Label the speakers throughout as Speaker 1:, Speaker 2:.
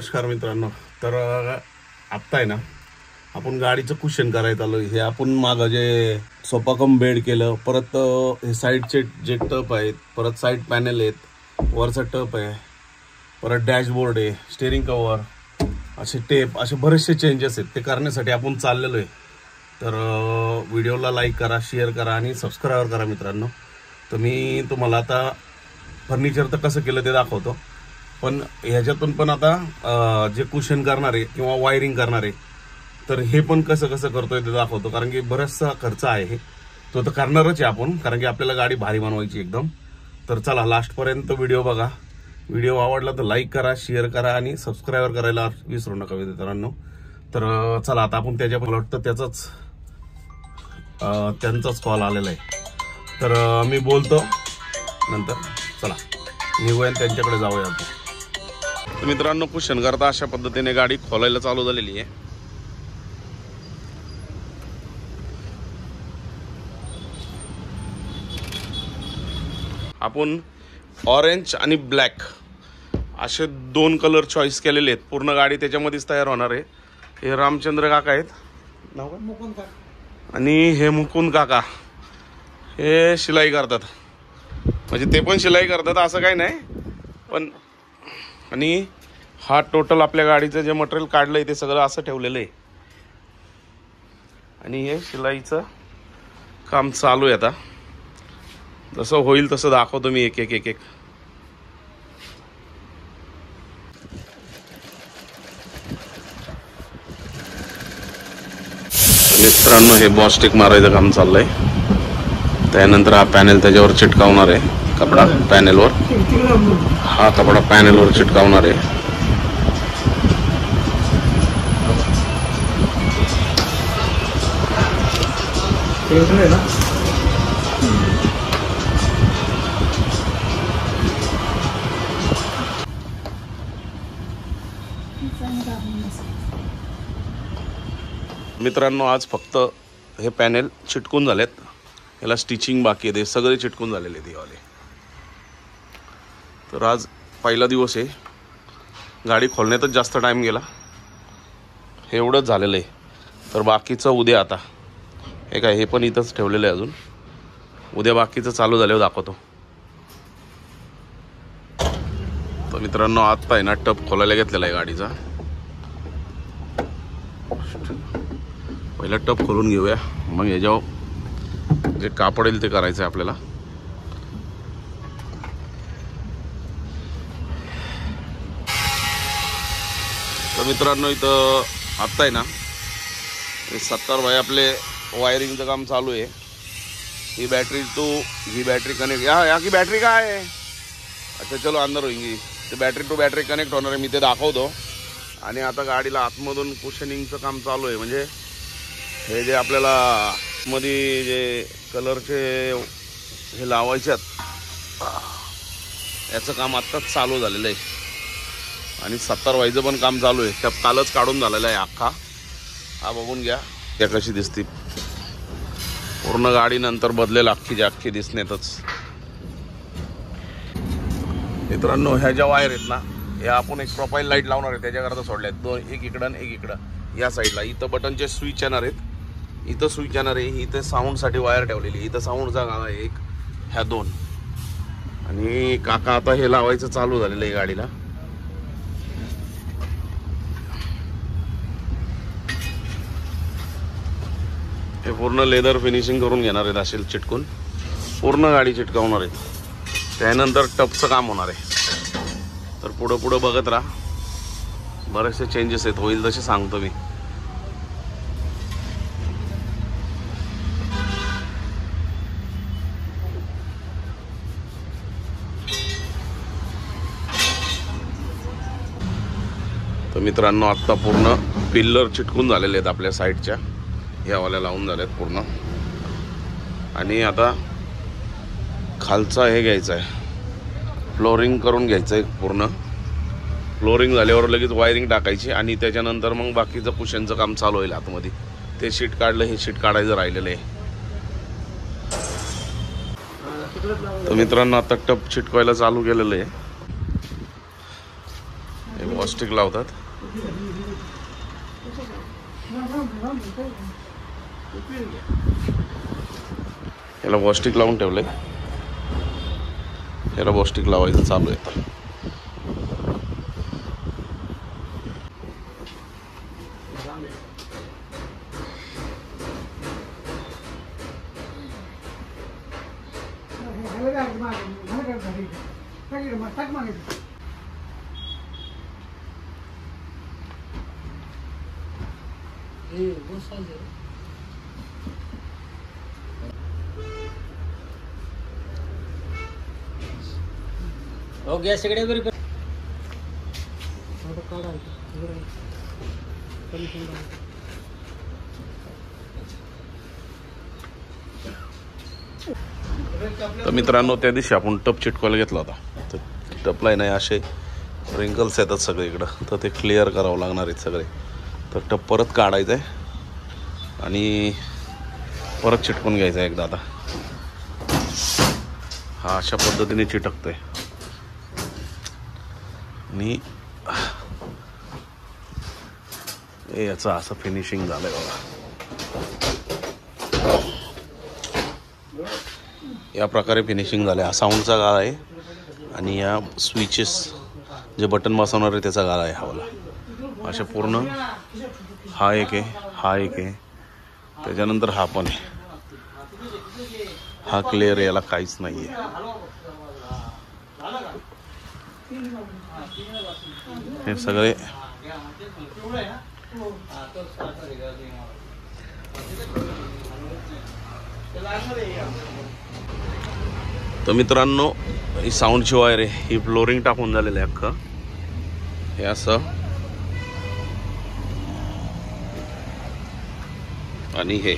Speaker 1: नमस्कार मित्रांनो. तर आत्ता आहे ना आपण गाडीचं कुशन करायचं आलो. हे आपण मागं जे सोफा कम बेड केलं, परत हे साईडचे जे टप आहेत, परत साईड पॅनल आहेत, वरचा टप आहे, परत डॅशबोर्ड आहे, स्टेअरिंग कव्हर, असे टेप, असे बरेचसे चेंजेस आहेत. ते करण्यासाठी आपण चाललेलो आहे. तर व्हिडिओला लाईक करा, शेअर करा आणि सबस्क्राईब करा मित्रांनो. तर मी तुम्हाला आता फर्निचर तर कसं केलं ते दाखवतो, पण ह्याच्यातून पण आता जे कुशन करणार आहे किंवा वायरिंग करणार आहे तर हे पण कसं कसं करतोय ते दाखवतो. कारण की बराचसा खर्च आहे तो तर करणारच आहे आपण, कारण की आपल्याला गाडी भारी बनवायची एकदम. तर चला लास्टपर्यंत व्हिडिओ बघा. व्हिडिओ आवडला तर लाईक करा, शेअर करा आणि सबस्क्राईब करायला विसरू नका मित्रांनो. तर चला आता आपण त्याच्याबद्दल वाटतं त्यांचाच कॉल आलेला आहे. तर मी बोलतो नंतर. चला निघूया त्यांच्याकडे जाऊया आता. तर मित्रांनो, कुशन करता अशा पद्धतीने गाडी खोलायला चालू झालेली आहे. आपण ऑरेंज आणि ब्लॅक असे दोन कलर चॉईस केलेले आहेत. पूर्ण गाडी त्याच्यामध्येच तयार होणार आहे. हे रामचंद्र काका आहेत, नाव काय? मुकुंद काका. आणि हे मुकुंद काका हे शिलाई करतात. म्हणजे ते पण शिलाई करतात असं काही नाही, पण आणि हा टोटल आपल्या गाडीचं जे मटेरियल काढलंय ते सगळं असं ठेवलेलं आहे. आणि हे शिलाईचं काम चालू आहे. आता जसं होईल तसं दाखवतो मी एक एक एक एक. मित्रांनो, हे बॉस्टिक मारायचं काम चाललंय. त्यानंतर हा पॅनेल त्याच्यावर चिटकावणार आहे. कपडा पॅनेलवर, हा कपडा पॅनेलवर चिटकावणार आहे. मित्रांनो, आज फक्त हे पॅनेल चिटकून झालेत. याला स्टिचिंग बाकी आहे. ते सगळे चिटकून झालेले आहेत यावाले. तर आज पहिला दिवस आहे. गाडी खोलण्यातच जास्त टाईम गेला. हे एवढंच झालेलं आहे. तर बाकीचं उद्या. आता हे काय, हे पण इथंच ठेवलेलं आहे अजून. उद्या बाकीचं चालू झाल्यावर दाखवतो. तर मित्रांनो, आत्ता आहे ना टप खोलायला घेतलेला आहे गाडीचा. पहिला टप खोलून घेऊया, मग याच्यावर जे कापड येईल ते करायचं आहे आपल्याला. तर मित्रांनो, इथं आत्ता आहे ना 70 बाय आपले वायरिंगचं काम चालू आहे. ही बॅटरी कनेक्ट या की बॅटरी काय आहे. अच्छा चलो अंदर होईंगी. ते बॅटरी टू बॅटरी कनेक्ट होणार आहे, मी ते दाखवतो. आणि आता गाडीला आतमधून कुशनिंगचं काम चालू आहे. म्हणजे हे जे आपल्याला मध्ये जे कलरचे हे लावायचे याचं काम आत्ताच चालू झालेलं आहे. आणि 70 वायचं पण काम चालू आहे. त्या कालच काढून झालेला आहे अख्खा. हा बघून घ्या त्या कशी दिसते. पूर्ण गाडी नंतर बदलेल, अख्खीच्या अख्खी दिसण्यातच. मित्रांनो, ह्या ज्या वायर आहेत ना, ह्या आपण एक प्रोफाईल लाईट लावणार आहे त्याच्याकरता सोडल्यात. दोन, एक इकडं आणि एक इकडं या साईडला. इथं बटनचे स्विच येणार आहेत. इथं स्विच येणार आहे. इथं साऊंडसाठी वायर ठेवलेली. इथं साऊंडचा गाळा आहे एक, ह्या दोन. आणि काका आता हे लावायचं चालू झालेलं आहे गाडीला. हे पूर्ण लेदर फिनिशिंग करून घेणार आहेत. असेल चिटकून पूर्ण गाडी चिटकावणार आहेत. त्यानंतर टपचं काम होणार आहे. तर पुढं बघत राहा. बरेचसे चेंजेस आहेत, होईल तसे सांगतो मी. तर मित्रांनो, आत्ता पूर्ण पिल्लर चिटकून झालेले आहेत आपल्या साईडच्या. ह्यावाल्या लावून झाल्यात पूर्ण. आणि आता खालचा हे घ्यायचं आहे, फ्लोरिंग करून घ्यायचं आहे पूर्ण. फ्लोरिंग झाल्यावर लगेच वायरिंग टाकायची आणि त्याच्यानंतर मग बाकीचं कुशनचं काम चालू होईल आतमध्ये. ते शीट काढलं, हे शीट काढायचं राहिलेलं आहे. तर मित्रांनो, आता टप चिटकवायला चालू केलेलं आहे. वॉस्टिक लावतात. याला वॉस्टिक लावून ठेवलंय. याला वॉस्टिक लावायचं चालू आहे.
Speaker 2: हो गॅस इकडे बरी
Speaker 1: तर मित्रांनो, त्या दिवशी आपण टप चिटकवायला घेतला होता. तर टपला नाही असे रिंकल्स येतात सगळे इकडं, तर ते क्लिअर करावं लागणार आहेत सगळे. तर टप परत काढायचं आहे आणि परत चिटकून घ्यायचं आहे एकदा. आता हा अशा पद्धतीने चिटकतोय आणि याचं असं फिनिशिंग झालंय बघा. या प्रकारे फिनिशिंग झालं. हा साऊंडचा गाळा आहे आणि या स्विचेस जे बटन बसवणार आहे त्याचा गाळा आहे हवाला. अशा पूर्ण हा एक आहे, हा एक आहे, त्याच्यानंतर हा पण आहे. हा क्लिअर आहे, याला काहीच नाही आहे. हे सगळे तर मित्रांनो, ही साऊंडची वायर आहे, ही फ्लोरिंग टाकून झालेलं आहे अख्खं. हे असं आणि हे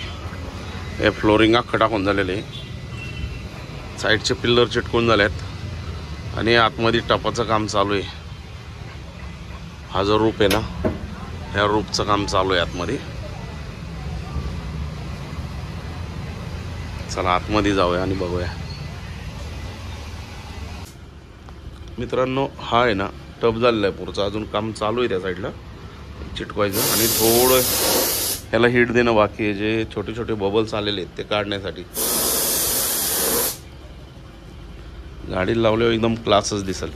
Speaker 1: फ्लोरिंग अख्खं टाकून झालेलं आहे. साईडचे पिल्लर चिटकून झाले आहेत आणि आतमध्ये टपाचं काम चालू आहे. हा जो रूप आहे ना, ह्या रूपचं काम चालू आहे आतमध्ये. चला आतमध्ये जाऊया आणि बघूया. मित्रांनो, हा आहे ना टप झालेला आहे पुढचा, अजून काम चालू आहे त्या साईडला चिटकवायचं आणि थोडं ह्याला हीट देणं बाकी आहे. जे छोटे छोटे बबल्स आलेले आहेत ते काढण्यासाठी. गाडीला लावल्यावर एकदम क्लासच दिसेल.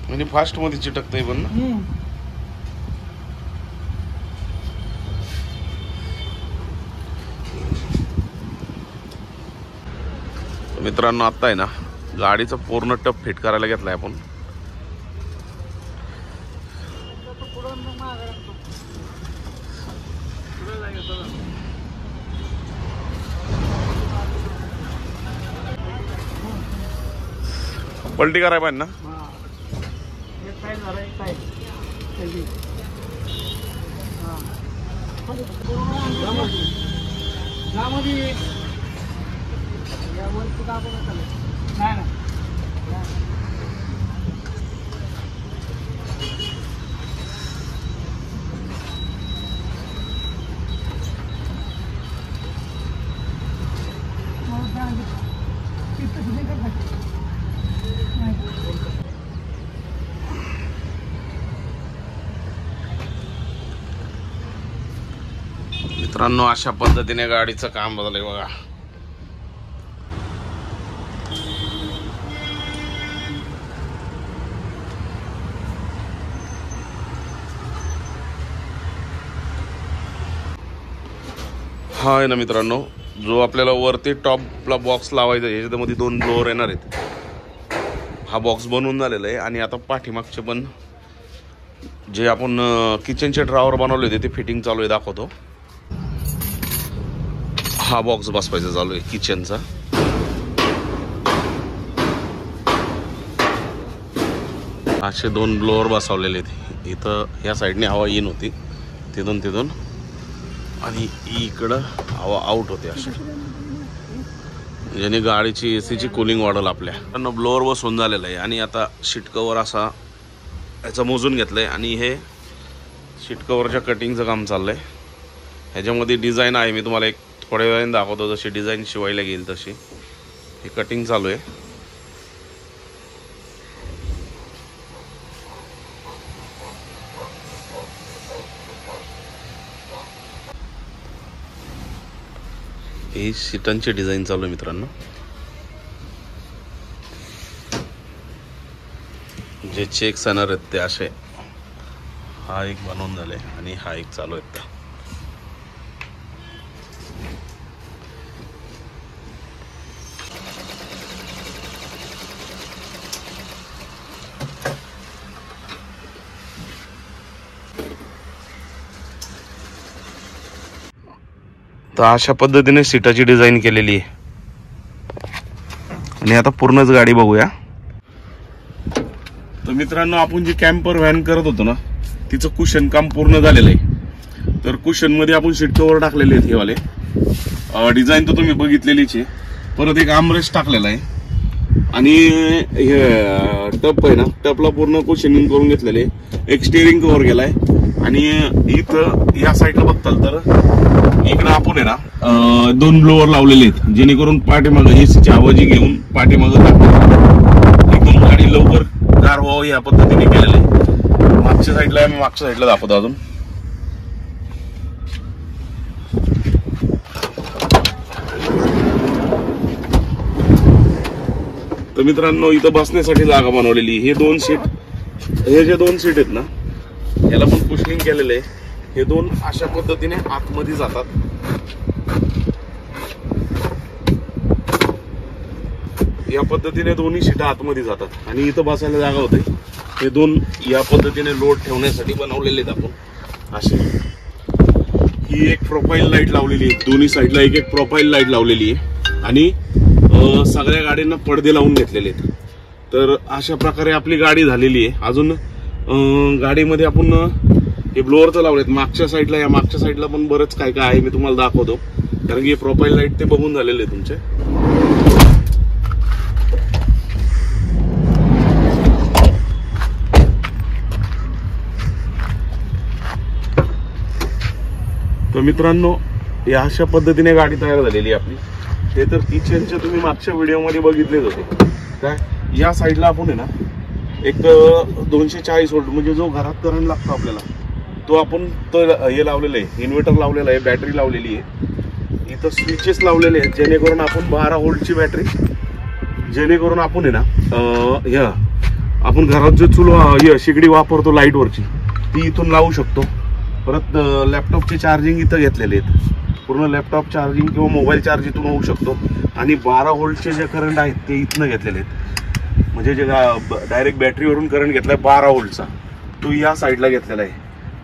Speaker 1: म्हणजे फास्ट मध्ये चिटकतंय पण ना. मित्रांनो, आता आहे ना गाडीचं पूर्ण टप फिट करायला घेतलाय आपण. पलटी करायला पाहिजे ना. मित्रांनो, अशा पद्धतीने गाडीचं काम बदललंय बघा. हा आहे ना मित्रांनो, जो आपल्याला वरती टॉपला बॉक्स लावायचा आहे, याच्यामध्ये 2 ब्लोअर येणार आहेत. हा बॉक्स बनवून झालेला आहे आणि आता पाठीमागचे पण जे आपण किचनचे ड्रॉवर बनवले होते ते फिटिंग चालू आहे, दाखवतो. हा बॉक्स बसवायचा चालू आहे किचनचा. असे 2 ब्लोअर बसवलेले आहेत इथं. या साईडने हवा इन होती तिथून आणि इकडं हवा आउट होते असे, ज्याने गाडीची एसीची कूलिंग वाढेल आपल्या. त्यांना ब्लोअर बसवून झालेलं आहे आणि आता सीट कवर असा याचं मोजून घेतलंय आणि हे सीट कवरच्या कटिंगचं काम चाललंय. ह्याच्यामध्ये डिझाईन आहे, मी तुम्हाला एक थोड्या वेळाने दाखवतो. जशी डिझाईन शिवायला घेईल तशी हे कटिंग चालू आहे. ही सीटांची डिझाईन चालू आहे मित्रांनो. जे चेक्स येणार आहेत ते असे, हा एक बनवून झाले आणि हा एक चालू आहे. तर अशा पद्धतीने सीटाची डिझाईन केलेली आहे आणि आता पूर्णच गाडी बघूया. तर मित्रांनो, आपण जी कॅम्पर व्हॅन करत होतो ना, तिचं कुशन काम पूर्ण झालेलं आहे. तर कुशन मध्ये आपण सीट कव्हर टाकलेले आहेत. हे वाले डिझाईन तर तुम्ही बघितलेलीच आहे. परत एक आर्मरेस्ट टाकलेला आहे आणि हे टप आहे ना, टपला पूर्ण कुशनिंग करून घेतलेले. एक स्टिअरिंग कव्हर गेलाय आणि इथं या साईडला बघताल तर इकडं आपण आहे ना 2 ब्लोअर लावलेले आहेत, जेणेकरून पाठीमागं एसीची आवाजी घेऊन पाठीमागं एकदम गाडी लवकर गार व्हावं या पद्धतीने केलेलं आहे. मागच्या साईडला मी मागच्या साईडला दाखवतो अजून. तर मित्रांनो, इथं बसण्यासाठी जागा बनवलेली. हे 2 सीट, हे जे 2 सीट आहेत ना, याला पण कुशनिंग केलेलं आहे. हे 2 अशा पद्धतीने आतमध्ये जातात. या पद्धतीने दोन्ही सीट आतमध्ये जातात आणि इथं बसायला जागा होते. हे 2 या पद्धतीने लोड ठेवण्यासाठी बनवलेले आहेत आपण असे. ही एक प्रोफाईल लाईट लावलेली आहे, दोन्ही साईडला एक एक प्रोफाईल लाईट लावलेली आहे आणि सगळ्या गाड्यांना पडदे लावून घेतलेले आहेत. तर अशा प्रकारे आपली गाडी झालेली आहे. अजून गाडीमध्ये आपण हे ब्लोअरचं लावलेत मागच्या साईडला. या मागच्या साईडला पण बरंच काय काय आहे, मी तुम्हाला दाखवतो. कारण की हे प्रोफाईल लाईट ते बघून झालेले आहे तुमचे. तर मित्रांनो, या अशा पद्धतीने गाडी तयार झालेली आहे आपली. ते तर किचनचे तुम्ही मागच्या व्हिडिओमध्ये बघितलेच होते. काय या साईडला आपण आहे ना एक 240 व्होल्ट म्हणजे जो घरात करंट लागतो आपल्याला, तो आपण हे लावलेलं आहे, इन्व्हर्टर लावलेला आहे, बॅटरी लावलेली आहे. इथं स्विचेस लावलेले आहेत जेणेकरून आपण 12 व्होल्टची बॅटरी, जेणेकरून आपण आहे ना आपण घरात जो शेगडी वापरतो लाईटवरची, ती इथून लावू शकतो. परत लॅपटॉपची चार्जिंग इथं घेतलेले आहेत. पूर्ण लॅपटॉप चार्जिंग किंवा मोबाईल चार्ज इथून होऊ शकतो. आणि 12 व्होल्टचे जे करंट आहेत ते इथनं घेतलेले आहेत. म्हणजे जे डायरेक्ट बॅटरीवरून करंट घेतलाय 12 व्होल्टचा, तो या साईडला घेतलेला आहे.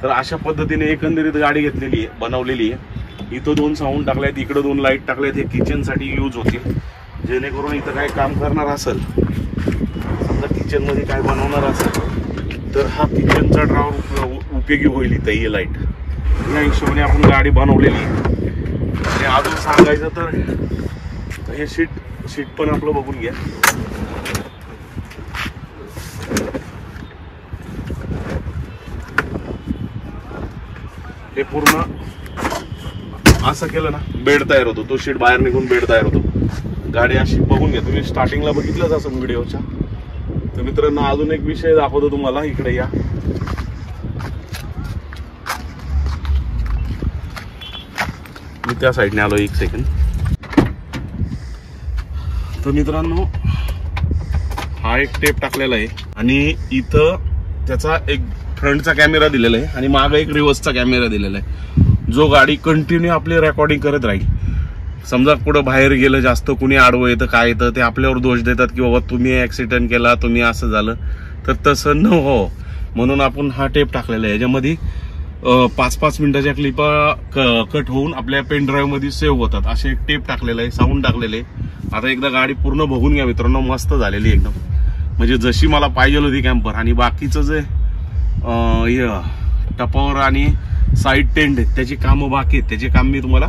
Speaker 1: तर अशा पद्धतीने एकंदरीत गाडी घेतलेली आहे, बनवलेली आहे. इथं 2 साऊंड टाकलेत, इकडे 2 लाईट टाकलेत. हे किचनसाठी यूज होतील, जेणेकरून इथं काय काम करणार असेल, समजा किचनमध्ये काय बनवणार असेल तर हा किचनचा ड्रॉवर उपयोगी होईल इथं ही लाईट. या हिशोबाने आपण गाडी बनवलेली आहे. आणि अजून सांगायचं तर हे सीट पण आपलं बघून घ्या. हे पूर्ण असं केलं ना बेड तयार होतो, तो शीट बाहेर निघून बेड तयार होतो. गाडी अशी बघून घ्या तुम्ही, स्टार्टिंगला बघितलंच असं व्हिडिओच्या. तर मित्रांनो, अजून एक विषय दाखवतो तुम्हाला. इकडे या. मी त्या साईडने आलो, 1 सेकंड. तर मित्रांनो, हा एक टेप टाकलेला आहे आणि इथं त्याचा एक फ्रंटचा कॅमेरा दिलेला आहे आणि मागे एक रिव्हर्सचा कॅमेरा दिलेला आहे, जो गाडी कंटिन्यू आपली रेकॉर्डिंग करत राहील. समजा कुठं बाहेर गेलं, जास्त कुणी आडवं येतं काय येतं, ते आपल्यावर दोष देतात की बाबा तुम्ही ऍक्सिडेंट केला, तुम्ही असं झालं. तर तसं न हो म्हणून आपण हा टेप टाकलेला आहे. याच्यामध्ये 5-5 मिनिटाच्या क्लिपा कट होऊन आपल्या पेन ड्राईव्ह मध्ये सेव्ह होतात. असे एक टेप टाकलेला आहे, साऊंड टाकलेले आहे. आता एकदा गाडी पूर्ण बघून घ्या मित्रांनो, मस्त झालेली एकदम. म्हणजे जशी मला पाहिजे होती कॅम्पर. आणि बाकीचं जे टपावर आणि साईड टेंट आहेत त्याची कामं बाकी आहेत. त्याचे काम मी तुम्हाला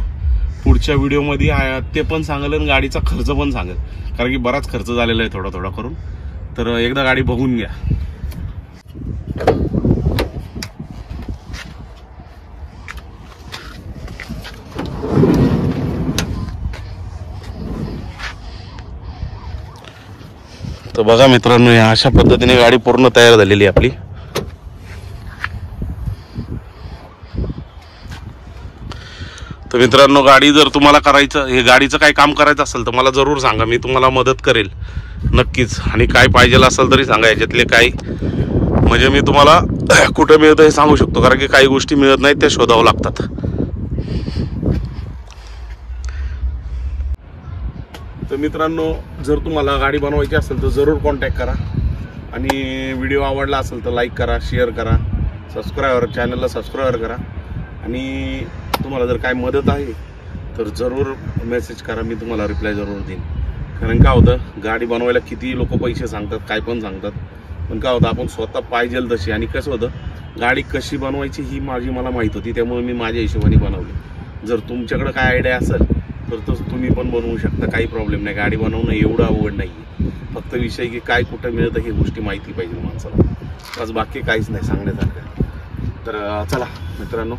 Speaker 1: पुढच्या व्हिडिओमध्ये ते पण सांगेल आणि गाडीचा खर्च पण सांगेल, कारण की बराच खर्च झालेला आहे थोडा थोडा करून. तर एकदा गाडी बघून घ्या. तर बघा मित्रांनो, या अशा पद्धतीने गाडी पूर्ण तयार झालेली आहे आपली. तर मित्रांनो, गाडी जर तुम्हाला करायचं, हे गाडीचं काही काम करायचं असेल तर मला जरूर सांगा, मी तुम्हाला मदत करेल नक्कीच. आणि काय पाहिजे असेल तरी सांगा, याच्यातले काही म्हणजे मी तुम्हाला कुठं मिळतं हे सांगू शकतो, कारण की काही गोष्टी मिळत नाहीत, त्या शोधावं लागतात. तर मित्रांनो, जर तुम्हाला गाडी बनवायची असेल तर जरूर कॉन्टॅक्ट करा. आणि व्हिडिओ आवडला असेल तर लाईक करा, शेअर करा, चॅनलला सबस्क्राईब करा. आणि तुम्हाला जर काय मदत आहे तर जरूर मेसेज करा, मी तुम्हाला रिप्लाय जरूर देईन. कारण काय होतं, गाडी बनवायला किती लोक पैसे सांगतात, काय पण सांगतात, पण काय होतं आपण स्वतः पाहिजे तशी. आणि कसं होतं, गाडी कशी बनवायची ही मला माहीत होती, त्यामुळे मी माझ्या हिशोबाने बनवली. जर तुमच्याकडे काय आयडिया असेल तर तुम्ही पण बनवू शकता, काही प्रॉब्लेम नाही. गाडी बनवणं एवढं अवघड नाही आहे, फक्त विषय की काय कुठं मिळतं हे गोष्टी माहिती पाहिजे माणसाला, आज बाकी काहीच नाही सांगण्यासारखं. तर चला मित्रांनो,